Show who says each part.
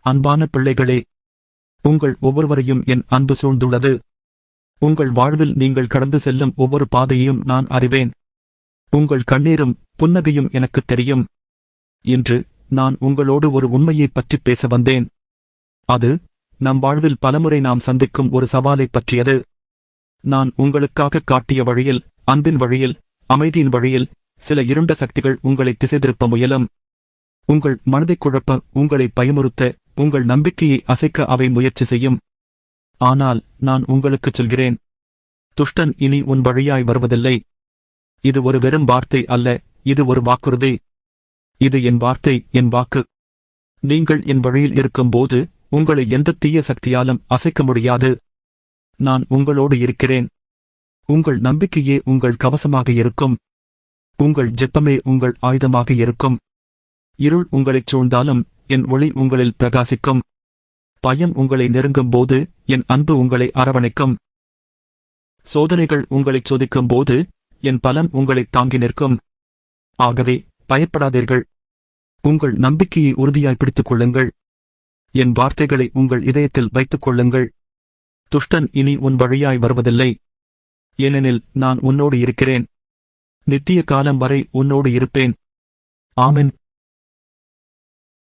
Speaker 1: அன்பான பிள்ளைகளே, உங்கள் ஒவ்வொருவரையும் என் அன்பு சூழ்ந்துள்ளது. உங்கள் வாழ்வில் நீங்கள் கடந்து செல்லும் ஒவ்வொரு பாதையையும் நான் அறிவேன். உங்கள் கண்ணீரும் புன்னகையும் எனக்குத் தெரியும். இன்று நான் உங்களோடு ஒரு உண்மையைப் பற்றி பேச வந்தேன். அது நம் வாழ்வில் பலமுறை நாம் சந்திக்கும் ஒரு சவாலைப் பற்றியது. நான் உங்களுக்காக காட்டிய வழியில், அன்பின் வழியில், அமைதியின் வழியில் சில இருண்ட சக்திகள் உங்களை திசைதிருப்ப முயலும். உங்கள் மனதைக் குழப்ப, உங்களை பயமுறுத்த, உங்கள் நம்பிக்கையை அசைக்க அவை முயற்சி செய்யும். ஆனால் நான் உங்களுக்குச் சொல்கிறேன், துஷ்டன் இனி உன் வழியாய் வருவதில்லை. இது ஒரு வெறும் வார்த்தை அல்ல, இது ஒரு வாக்குறுதி. இது என் வார்த்தை, என் வாக்கு. நீங்கள் என் வழியில் இருக்கும்போது உங்களை எந்த தீய சக்தியாலும் அசைக்க முடியாது. நான் உங்களோடு இருக்கிறேன். உங்கள் நம்பிக்கையே உங்கள் கவசமாக இருக்கும். உங்கள் ஜெபமே உங்கள் ஆயுதமாக இருக்கும். இருள் உங்களைச் சூழ்ந்தாலும் என் ஒளி உங்களில் பிரகாசிக்கும். பயம் உங்களை நெருங்கும்போது என் அன்பு உங்களை அரவணைக்கும். சோதனைகள் உங்களைச் சோதிக்கும் போது என் பலம் உங்களைத் தாங்கி நிற்கும். ஆகவே பயப்படாதீர்கள். உங்கள் நம்பிக்கையை உறுதியாய் பிடித்துக் கொள்ளுங்கள். என் வார்த்தைகளை உங்கள் இதயத்தில் வைத்துக் கொள்ளுங்கள். துஷ்டன் இனி உன் வழியாய் வருவதில்லை. ஏனெனில் நான் உன்னோடு இருக்கிறேன். நித்திய காலம் வரை உன்னோடு இருப்பேன். ஆமென்.